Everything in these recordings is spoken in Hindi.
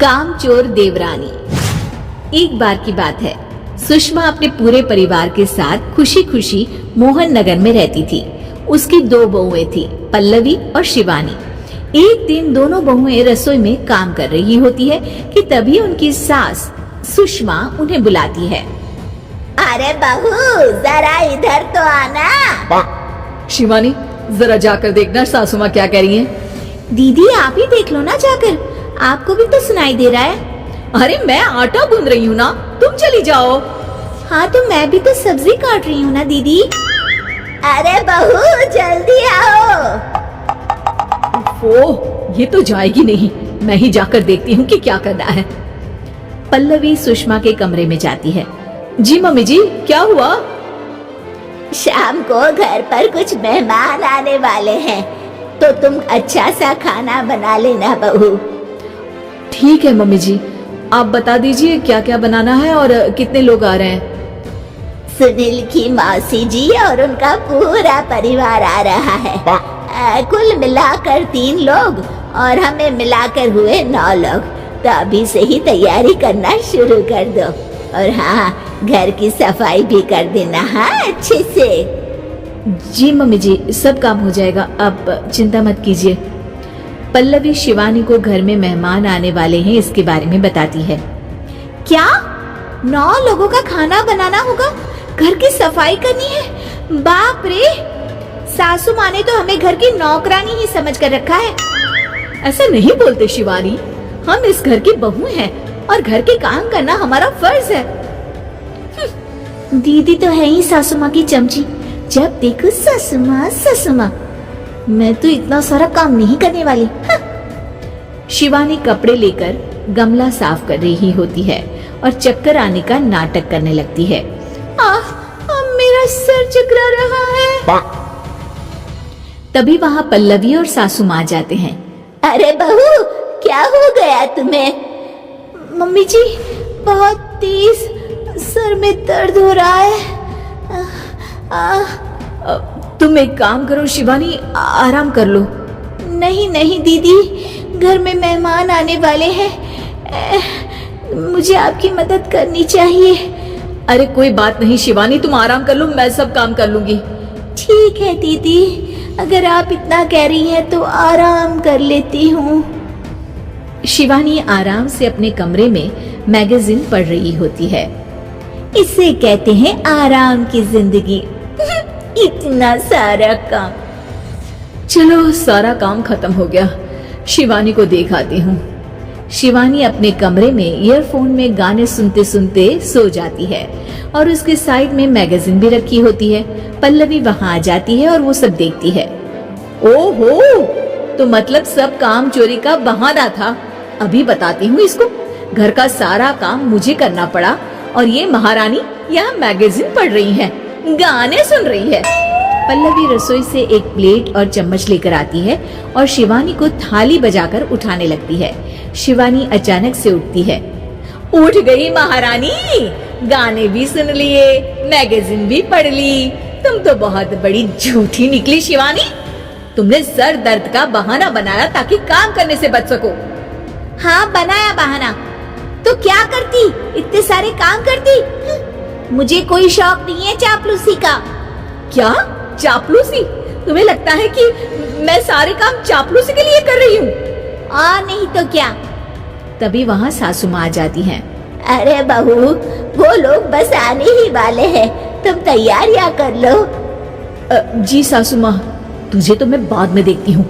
कामचोर देवरानी। एक बार की बात है, सुषमा अपने पूरे परिवार के साथ खुशी खुशी मोहन नगर में रहती थी। उसकी दो बहुएं थी, पल्लवी और शिवानी। एक दिन दोनों बहुएं रसोई में काम कर रही होती है कि तभी उनकी सास सुषमा उन्हें बुलाती है। अरे बहू, जरा इधर तो आना। शिवानी, जरा जाकर देखना सासू माँ क्या कह रही हैं। दीदी आप ही देख लो ना जाकर, आपको भी तो सुनाई दे रहा है। अरे मैं आटा गूंद रही हूँ ना, तुम चली जाओ। हाँ तो मैं भी तो सब्जी काट रही हूँ ना दीदी। अरे बहू जल्दी आओ। ओह, ये तो जाएगी नहीं, मैं ही जाकर देखती हूँ कि क्या करना है। पल्लवी सुषमा के कमरे में जाती है। जी मम्मी जी, क्या हुआ? शाम को घर पर कुछ मेहमान आने वाले हैं, तो तुम अच्छा सा खाना बना लेना बहू। ठीक है मम्मी जी, आप बता दीजिए क्या क्या बनाना है और कितने लोग आ रहे हैं। सुनील की मौसी जी और उनका पूरा परिवार आ रहा है। कुल मिलाकर 3 लोग और हमें मिलाकर हुए 9 लोग। तो अभी से ही तैयारी करना शुरू कर दो। और हाँ, घर की सफाई भी कर देना, हाँ अच्छे से। जी मम्मी जी, सब काम हो जाएगा, आप चिंता मत कीजिए। पल्लवी शिवानी को घर में मेहमान आने वाले हैं इसके बारे में बताती है। क्या 9 लोगों का खाना बनाना होगा, घर की सफाई करनी है? बाप रे, सासू माँ ने तो हमें घर की नौकरानी ही समझ कर रखा है। ऐसा नहीं बोलते शिवानी, हम इस घर की बहू हैं और घर के काम करना हमारा फर्ज है। दीदी तो है ही सासू माँ की चमची, जब देखो सासू माँ सासू माँ। मैं तो इतना सारा काम नहीं करने वाली। शिवानी कपड़े लेकर गमला साफ कर रही होती है और चक्कर आने का नाटक करने लगती है। मेरा सर चकरा रहा है। तभी वहाँ पल्लवी और सासू माँ जाते हैं। अरे बहू, क्या हो गया तुम्हें? मम्मी जी, बहुत तेज सर में दर्द हो रहा है। तुम एक काम करो शिवानी, आराम कर लो। नहीं नहीं दीदी, घर में मेहमान आने वाले हैं, मुझे आपकी मदद करनी चाहिए। अरे कोई बात नहीं शिवानी, तुम आराम कर लो, मैं सब काम कर लूंगी। ठीक है दीदी, अगर आप इतना कह रही हैं तो आराम कर लेती हूँ। शिवानी आराम से अपने कमरे में मैगजीन पढ़ रही होती है। इसे कहते हैं आराम की जिंदगी। इतना सारा काम। चलो सारा काम खत्म हो गया, शिवानी को देख आती हूँ। शिवानी अपने कमरे में ईयरफोन में गाने सुनते सुनते सो जाती है और उसके साइड में मैगजीन भी रखी होती है। पल्लवी वहाँ आ जाती है और वो सब देखती है। ओहो, तो मतलब सब काम चोरी का बहाना था। अभी बताती हूँ इसको। घर का सारा काम मुझे करना पड़ा और ये महारानी यहाँ मैगजीन पढ़ रही है, गाने सुन रही है। पल्लवी रसोई से एक प्लेट और चम्मच लेकर आती है और शिवानी को थाली बजाकर उठाने लगती है। शिवानी अचानक से उठती है। उठ गई महारानी, गाने भी सुन लिए, मैगजीन भी पढ़ ली। तुम तो बहुत बड़ी झूठी निकली शिवानी। तुमने सर दर्द का बहाना बनाया ताकि काम करने से बच सको। हाँ बनाया बहाना, तो क्या करती, इतने सारे काम करती। मुझे कोई शौक नहीं है चापलूसी का। क्या चापलूसी? तुम्हें लगता है कि मैं सारे काम चापलूसी के लिए कर रही हूँ? नहीं तो क्या। तभी वहाँ सासू माँ आ जाती हैं। अरे बहू, वो लोग बस आने ही वाले हैं, तुम तैयारियां कर लो। जी सासू माँ, तुझे तो मैं बाद में देखती हूँ।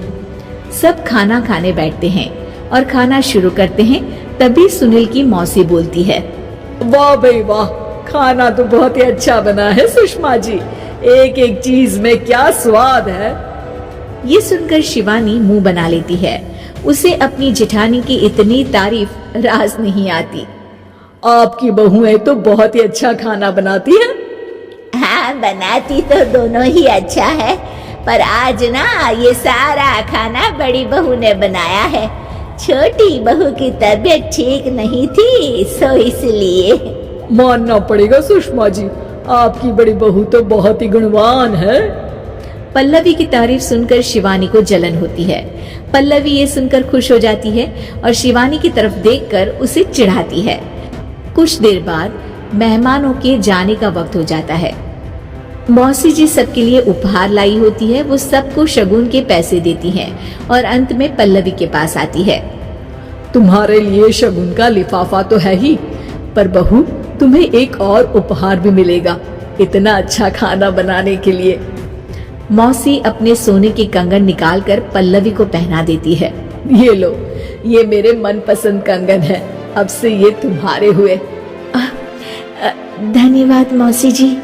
सब खाना खाने बैठते हैं और खाना शुरू करते हैं। तभी सुनील की मौसी बोलती है। वाह भाई वाह, खाना तो बहुत ही अच्छा बना है सुषमा जी, एक एक चीज में क्या स्वाद है। ये सुनकर शिवानी मुंह बना लेती है। उसे अपनी जेठानी की इतनी तारीफ रास नहीं आती। आपकी बहुएं तो बहुत ही अच्छा खाना बनाती हैं। हाँ, बनाती तो दोनों ही अच्छा है, पर आज ना ये सारा खाना बड़ी बहू ने बनाया है। छोटी बहू की तबीयत ठीक नहीं थी, सो इसलिए। मानना पड़ेगा सुषमा जी, आपकी बड़ी बहू तो बहुत ही गुणवान है। पल्लवी की तारीफ सुनकर शिवानी को जलन होती है। पल्लवी ये सुनकर खुश हो जाती है और शिवानी की तरफ देखकर उसे चिढ़ाती है। कुछ देर बाद मेहमानों के जाने का वक्त हो जाता है। मौसी जी सबके लिए उपहार लाई होती है। वो सबको शगुन के पैसे देती हैं और अंत में पल्लवी के पास आती है। तुम्हारे लिए शगुन का लिफाफा तो है ही, पर बहू तुम्हें एक और उपहार भी मिलेगा इतना अच्छा खाना बनाने के लिए। मौसी अपने सोने के कंगन निकालकर पल्लवी को पहना देती है। ये लो, ये मेरे मनपसंद कंगन है, अब से ये तुम्हारे हुए। धन्यवाद मौसी जी।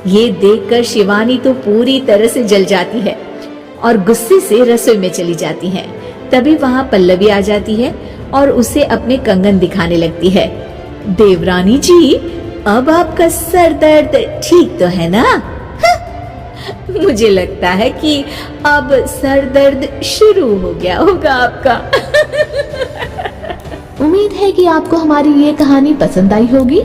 ये देखकर शिवानी तो पूरी तरह से जल जाती है और गुस्से से रसोई में चली जाती है। तभी वहाँ पल्लवी आ जाती है और उसे अपने कंगन दिखाने लगती है। देवरानी जी, अब आपका सर दर्द ठीक तो है ना? मुझे लगता है कि अब सर दर्द शुरू हो गया होगा आपका। उम्मीद है कि आपको हमारी ये कहानी पसंद आई होगी।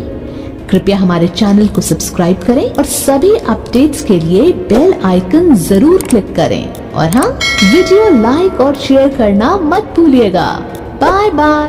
कृपया हमारे चैनल को सब्सक्राइब करें और सभी अपडेट्स के लिए बेल आइकन जरूर क्लिक करें। और हाँ, वीडियो लाइक और शेयर करना मत भूलिएगा। Bye bye.